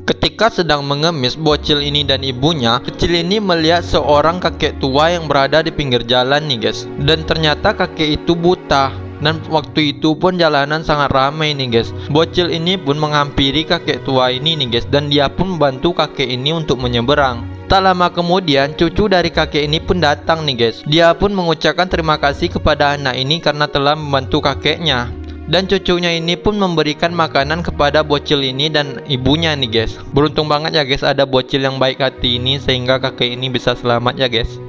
Ketika sedang mengemis, bocil ini dan ibunya, kecil ini melihat seorang kakek tua yang berada di pinggir jalan nih guys. Dan ternyata kakek itu buta. Dan waktu itu pun jalanan sangat ramai nih guys. Bocil ini pun menghampiri kakek tua ini nih guys, dan dia pun membantu kakek ini untuk menyeberang. Tak lama kemudian cucu dari kakek ini pun datang nih guys. Dia pun mengucapkan terima kasih kepada anak ini karena telah membantu kakeknya. Dan cucunya ini pun memberikan makanan kepada bocil ini dan ibunya nih guys. Beruntung banget ya guys ada bocil yang baik hati ini sehingga kakek ini bisa selamat ya guys.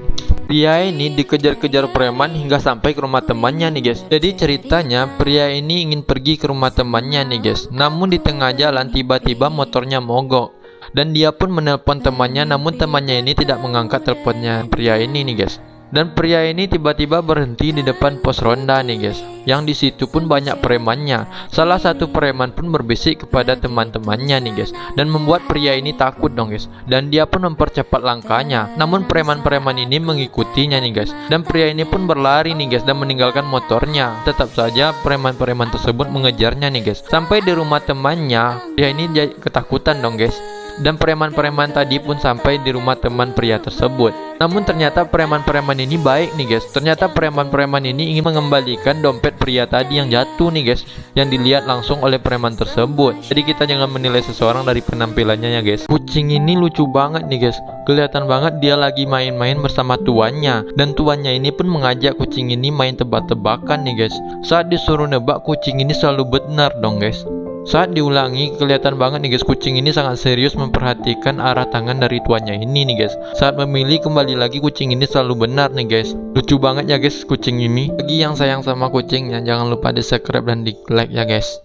Pria ini dikejar-kejar preman hingga sampai ke rumah temannya nih guys. Jadi ceritanya pria ini ingin pergi ke rumah temannya nih guys. Namun di tengah jalan tiba-tiba motornya mogok. Dan dia pun menelpon temannya, namun temannya ini tidak mengangkat teleponnya pria ini nih guys. Dan pria ini tiba-tiba berhenti di depan pos ronda nih guys. Yang di situ pun banyak premannya. Salah satu preman pun berbisik kepada teman-temannya nih guys, dan membuat pria ini takut dong guys. Dan dia pun mempercepat langkahnya. Namun preman-preman ini mengikutinya nih guys. Dan pria ini pun berlari nih guys dan meninggalkan motornya. Tetap saja preman-preman tersebut mengejarnya nih guys. Sampai di rumah temannya, pria ini ketakutan dong guys. Dan preman-preman tadi pun sampai di rumah teman pria tersebut. Namun ternyata preman-preman ini baik nih guys. Ternyata preman-preman ini ingin mengembalikan dompet pria tadi yang jatuh nih guys, yang dilihat langsung oleh preman tersebut. Jadi kita jangan menilai seseorang dari penampilannya ya guys. Kucing ini lucu banget nih guys. Kelihatan banget dia lagi main-main bersama tuannya. Dan tuannya ini pun mengajak kucing ini main tebak-tebakan nih guys. Saat disuruh nebak, kucing ini selalu benar dong guys. Saat diulangi, kelihatan banget nih guys, kucing ini sangat serius memperhatikan arah tangan dari tuannya ini nih guys. Saat memilih kembali lagi, kucing ini selalu benar nih guys. Lucu banget ya guys kucing ini. Bagi yang sayang sama kucingnya, jangan lupa di subscribe dan di like ya guys.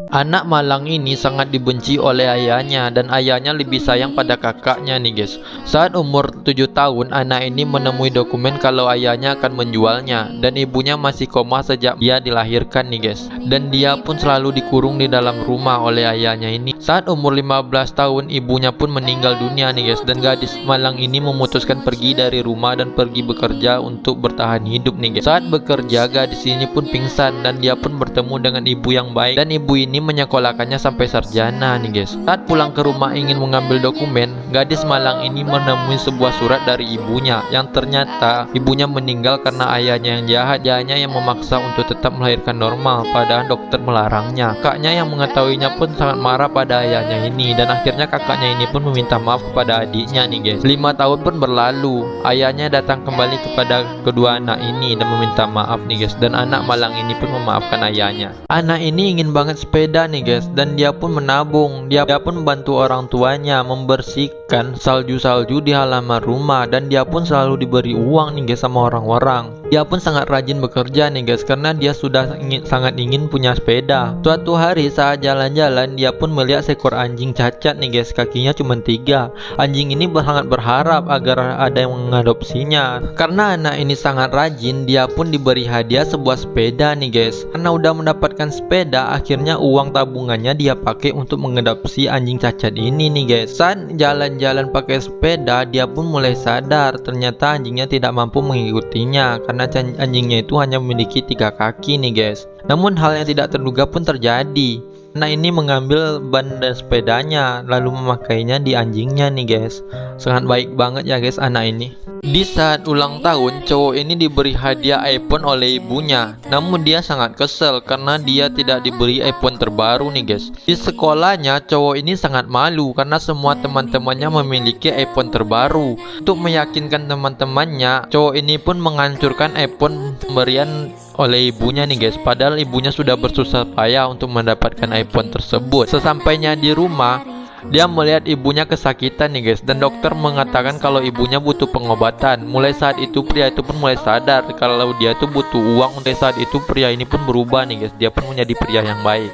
Anak malang ini sangat dibenci oleh ayahnya, dan ayahnya lebih sayang pada kakaknya nih guys. Saat umur 7 tahun, anak ini menemui dokumen kalau ayahnya akan menjualnya, dan ibunya masih koma sejak dia dilahirkan nih guys. Dan dia pun selalu dikurung di dalam rumah oleh ayahnya ini. Saat umur 15 tahun, ibunya pun meninggal dunia nih guys. Dan gadis malang ini memutuskan pergi dari rumah dan pergi bekerja untuk bertahan hidup nih guys. Saat bekerja, gadis ini pun pingsan, dan dia pun bertemu dengan ibu yang baik, dan ibu ini menyekolahkannya sampai sarjana nih guys. Saat pulang ke rumah ingin mengambil dokumen, gadis malang ini menemui sebuah surat dari ibunya, yang ternyata ibunya meninggal karena ayahnya yang jahat. Ayahnya yang memaksa untuk tetap melahirkan normal, padahal dokter melarangnya. Kakaknya yang mengetahuinya pun sangat marah pada ayahnya ini, dan akhirnya kakaknya ini pun meminta maaf kepada adiknya nih guys. 5 tahun pun berlalu, ayahnya datang kembali kepada kedua anak ini dan meminta maaf nih guys. Dan anak malang ini pun memaafkan ayahnya. Anak ini ingin banget sepeda nih guys, dan dia pun menabung. Dia pun membantu orang tuanya membersihkan salju-salju di halaman rumah, dan dia pun selalu diberi uang nih guys sama orang-orang. Dia pun sangat rajin bekerja nih guys, karena dia sudah sangat ingin punya sepeda. Suatu hari saat jalan-jalan, dia pun melihat seekor anjing cacat nih guys, kakinya cuma 3. Anjing ini sangat berharap agar ada yang mengadopsinya. Karena anak ini sangat rajin, dia pun diberi hadiah sebuah sepeda nih guys. Karena udah mendapatkan sepeda, akhirnya uang tabungannya dia pakai untuk mengadopsi anjing cacat ini nih guys. Saat jalan-jalan pakai sepeda, dia pun mulai sadar ternyata anjingnya tidak mampu mengikutinya, karena anjingnya itu hanya memiliki 3 kaki nih guys. Namun hal yang tidak terduga pun terjadi. Anak ini mengambil ban dan sepedanya lalu memakainya di anjingnya nih guys. Sangat baik banget ya guys anak ini. Di saat ulang tahun, cowok ini diberi hadiah iPhone oleh ibunya. Namun dia sangat kesel karena dia tidak diberi iPhone terbaru nih guys. Di sekolahnya, cowok ini sangat malu karena semua teman-temannya memiliki iPhone terbaru. Untuk meyakinkan teman-temannya, cowok ini pun menghancurkan iPhone pemberian oleh ibunya nih guys. Padahal ibunya sudah bersusah payah untuk mendapatkan iPhone tersebut. Sesampainya di rumah, dia melihat ibunya kesakitan nih guys, dan dokter mengatakan kalau ibunya butuh pengobatan. Mulai saat itu pria itu pun mulai sadar kalau dia tuh butuh uang. Mulai saat itu pria ini pun berubah nih guys, dia pun menjadi pria yang baik.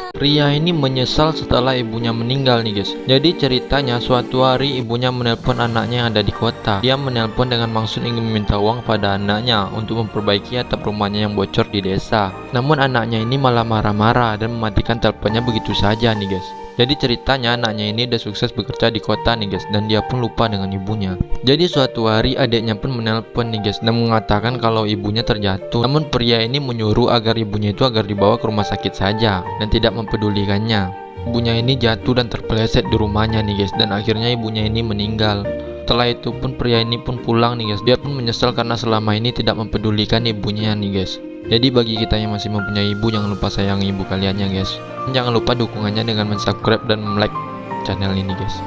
Pria ini menyesal setelah ibunya meninggal nih guys. Jadi ceritanya suatu hari ibunya menelpon anaknya yang ada di kota. Dia menelpon dengan maksud ingin meminta uang pada anaknya untuk memperbaiki atap rumahnya yang bocor di desa. Namun anaknya ini malah marah-marah dan mematikan teleponnya begitu saja nih guys. Jadi ceritanya anaknya ini udah sukses bekerja di kota nih guys, dan dia pun lupa dengan ibunya. Jadi suatu hari adiknya pun menelpon nih guys dan mengatakan kalau ibunya terjatuh. Namun pria ini menyuruh agar ibunya itu agar dibawa ke rumah sakit saja dan tidak mempedulikannya. Ibunya ini jatuh dan terpeleset di rumahnya nih guys, dan akhirnya ibunya ini meninggal. Setelah itu pun pria ini pun pulang nih guys. Dia pun menyesal karena selama ini tidak mempedulikan ibunya nih guys. Jadi bagi kita yang masih mempunyai ibu, jangan lupa sayangi ibu kalian ya guys. Jangan lupa dukungannya dengan subscribe dan like channel ini guys.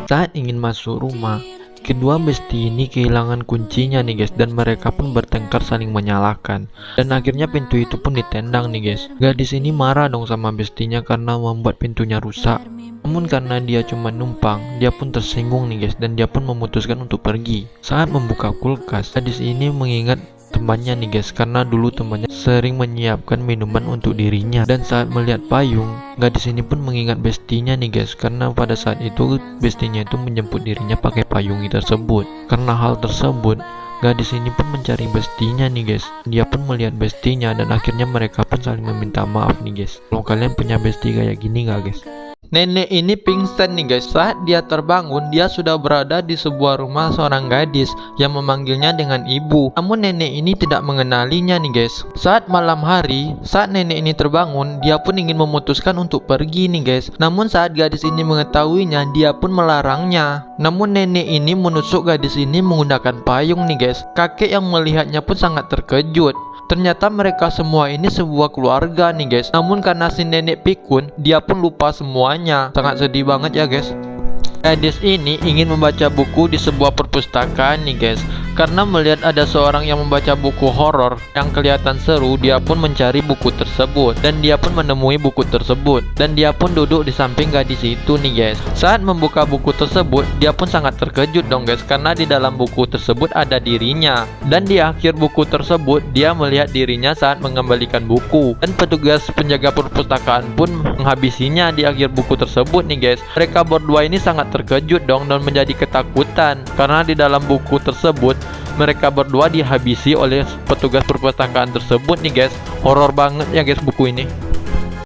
Saat ingin masuk rumah, kedua bestie ini kehilangan kuncinya nih guys, dan mereka pun bertengkar saling menyalahkan. Dan akhirnya pintu itu pun ditendang nih guys. Gadis ini marah dong sama bestinya karena membuat pintunya rusak. Namun karena dia cuma numpang, dia pun tersinggung nih guys, dan dia pun memutuskan untuk pergi. Saat membuka kulkas, gadis ini mengingat temannya nih guys, karena dulu temannya sering menyiapkan minuman untuk dirinya. Dan saat melihat payung, gadis ini pun mengingat bestinya nih guys, karena pada saat itu bestinya itu menjemput dirinya pakai payung tersebut. Karena hal tersebut, gadis ini pun mencari bestinya nih guys. Dia pun melihat bestinya dan akhirnya mereka pun saling meminta maaf nih guys. Kalau kalian punya bestie kayak gini nggak guys? Nenek ini pingsan nih guys. Saat dia terbangun, dia sudah berada di sebuah rumah seorang gadis yang memanggilnya dengan ibu. Namun nenek ini tidak mengenalinya nih guys. Saat malam hari, saat nenek ini terbangun, dia pun ingin memutuskan untuk pergi nih guys. Namun saat gadis ini mengetahuinya, dia pun melarangnya. Namun nenek ini menusuk gadis ini menggunakan payung nih guys. Kakek yang melihatnya pun sangat terkejut. Ternyata mereka semua ini sebuah keluarga nih guys. Namun karena si nenek pikun, dia pun lupa semuanya. Sangat sedih banget ya guys. Gadis ini ingin membaca buku di sebuah perpustakaan nih guys. Karena melihat ada seorang yang membaca buku horor yang kelihatan seru, dia pun mencari buku tersebut. Dan dia pun menemui buku tersebut. Dan dia pun duduk di samping gadis itu nih guys. Saat membuka buku tersebut, dia pun sangat terkejut dong guys, karena di dalam buku tersebut ada dirinya. Dan di akhir buku tersebut, dia melihat dirinya saat mengembalikan buku. Dan petugas penjaga perpustakaan pun menghabisinya di akhir buku tersebut nih guys. Mereka berdua ini sangat terkejut dong dan menjadi ketakutan, karena di dalam buku tersebut mereka berdua dihabisi oleh petugas perpustakaan tersebut nih guys. Horor banget ya guys buku ini.